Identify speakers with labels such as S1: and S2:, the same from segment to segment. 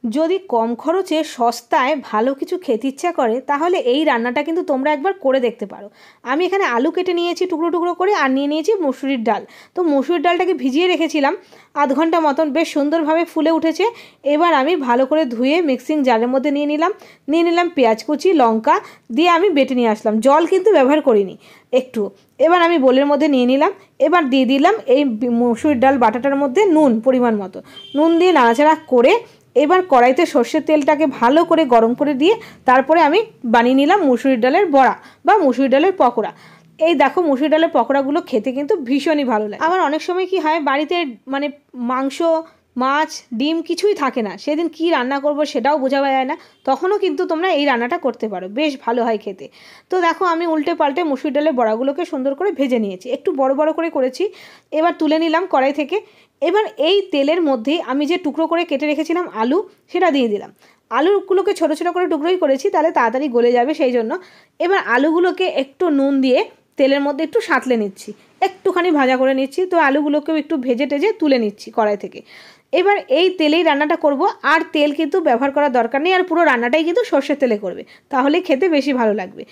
S1: যদি কম খরচে সস্তায় ভালো কিছু খেতে ইচ্ছা করে তাহলে এই রান্নাটা কিন্তু তোমরা একবার করে দেখতে পারো। আমি এখানে আলু কেটে নিয়েছি টুকরো টুকরো করে, আর নিয়ে নিয়েছি মুসুরির ডাল। তো মুসুরির ডালটাকে ভিজিয়ে রেখেছিলাম আধ ঘন্টা মতন, বেশ সুন্দরভাবে ফুলে উঠেছে। এবার আমি ভালো করে ধুয়ে মিক্সিং জারের মধ্যে নিয়ে নিলাম পেঁয়াজ কুচি, লঙ্কা দিয়ে আমি বেটে নিয়ে আসলাম, জল কিন্তু ব্যবহার করিনি একটু। এবার আমি বোলের মধ্যে নিয়ে নিলাম, এবার দিয়ে দিলাম এই মুসুরির ডাল বাটাটার মধ্যে নুন, পরিমাণ মতো নুন দিয়ে নাড়াচাড়া করে এবার কড়াইতে সর্ষের তেলটাকে ভালো করে গরম করে দিয়ে তারপরে আমি বানিয়ে নিলাম মুসুরির ডালের বড়া বা মুসুরির ডালের পকোড়া। এই দেখো মুসুরির ডালের পকোড়াগুলো খেতে কিন্তু ভীষণই ভালো লাগে। আমার অনেক সময় কি হয়, বাড়িতে মানে মাংস, মাছ, ডিম কিছুই থাকে না, সেদিন কি রান্না করব সেটাও বোঝা যায় না, তখনও কিন্তু তোমরা এই রান্নাটা করতে পারো, বেশ ভালো হয় খেতে। তো দেখো আমি উল্টে পাল্টে মুসুরির ডালের বড়াগুলোকে সুন্দর করে ভেজে নিয়েছি, একটু বড় বড় করে করেছি। এবার তুলে নিলাম কড়াই থেকে। এবার এই তেলের মধ্যেই আমি যে টুকরো করে কেটে রেখেছিলাম আলু, সেটা দিয়ে দিলাম। আলুগুলোকে ছোটো ছোটো করে টুকরোই করেছি, তাহলে তাড়াতাড়ি গলে যাবে সেই জন্য। এবার আলুগুলোকে একটু নুন দিয়ে তেলের মধ্যে একটু সাঁতলে নিচ্ছি, একটুখানি ভাজা করে নিচ্ছি। তো আলুগুলোকেও একটু ভেজে টেজে তুলে নিচ্ছি কড়াই থেকে। এবার এই তেলেই রান্নাটা করব, আর তেল কিন্তু ব্যবহার করার দরকার নেই, আর পুরো রান্নাটাই কিন্তু সর্ষের তেলে করবে, তাহলে খেতে বেশি ভালো লাগবে।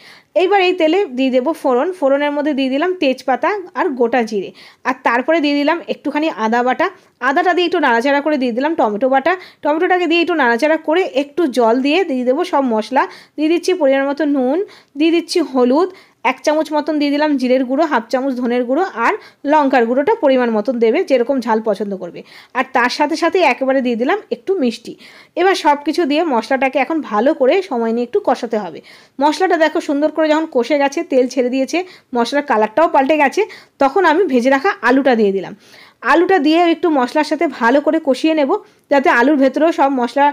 S1: এইবার এই তেলে দিয়ে দেবো ফোড়ন, ফোড়নের মধ্যে দিয়ে দিলাম তেজপাতা আর গোটা জিরে, আর তারপরে দিয়ে দিলাম একটুখানি আদা বাটা, আদাটা দিয়ে একটু নাড়াচাড়া করে দিয়ে দিলাম টমেটো বাটা, টমেটোটাকে দিয়ে একটু নাড়াচাড়া করে একটু জল দিয়ে দিয়ে দেবো সব মশলা, দিয়ে দিচ্ছি পরিমাণ মতো নুন, দিয়ে দিচ্ছি হলুদ, 1 চামচ মতন দিয়ে দিলাম জিরের গুঁড়ো, 1/2 চামচ ধনের গুঁড়ো, আর লঙ্কার গুঁড়োটা পরিমাণ মতন দেবে, যেরকম ঝাল পছন্দ করবে। আর তার সাথে সাথে একেবারে দিয়ে দিলাম একটু মিষ্টি। এবার সব কিছু দিয়ে মশলাটাকে এখন ভালো করে সময় নিয়ে একটু কষাতে হবে। মশলাটা দেখো সুন্দর করে যখন কষে গেছে, তেল ছেড়ে দিয়েছে, মশলার কালারটাও পাল্টে গেছে, তখন আমি ভেজে রাখা আলুটা দিয়ে দিলাম। আলুটা দিয়ে একটু মশলার সাথে ভালো করে কষিয়ে নেব, যাতে আলুর ভেতরেও সব মশলা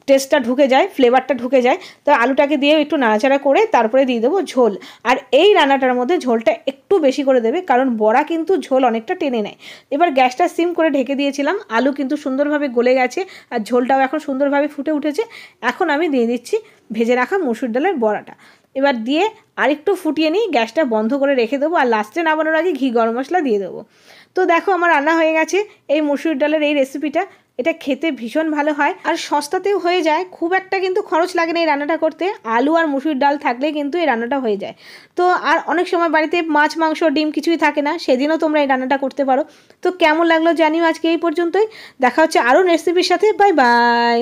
S1: টেস্টটা ঢুকে যায়, ফ্লেভারটা ঢুকে যায়। তো আলুটাকে দিয়ে একটু নাড়াচাড়া করে তারপরে দিয়ে দেবো ঝোল। আর এই রান্নাটার মধ্যে ঝোলটা একটু বেশি করে দেবে, কারণ বড়া কিন্তু ঝোল অনেকটা টেনে নেয়। এবার গ্যাসটা সিম করে ঢেকে দিয়েছিলাম, আলু কিন্তু সুন্দরভাবে গলে গেছে, আর ঝোলটাও এখন সুন্দরভাবে ফুটে উঠেছে। এখন আমি দিয়ে দিচ্ছি ভেজে রাখা মুসুর ডালের বড়াটা। এবার দিয়ে আরেকটু ফুটিয়ে নিই, গ্যাসটা বন্ধ করে রেখে দেবো, আর লাস্টে নামানোর আগে ঘি গরম মশলা দিয়ে দেবো। তো দেখো আমার রান্না হয়ে গেছে এই মুসুর ডালের এই রেসিপিটা। এটা খেতে ভীষণ ভালো হয়, আর সস্তাতেও হয়ে যায়, খুব একটা কিন্তু খরচ লাগে না এই রান্নাটা করতে। আলু আর মুসুর ডাল থাকলেই কিন্তু এই রান্নাটা হয়ে যায়। তো আর অনেক সময় বাড়িতে মাছ, মাংস, ডিম কিছুই থাকে না, সেদিনও তোমরা এই রান্নাটা করতে পারো। তো কেমন লাগলো জানিও, আজকে এই পর্যন্তই। দেখা হচ্ছে আরও রেসিপির সাথে। Bye bye.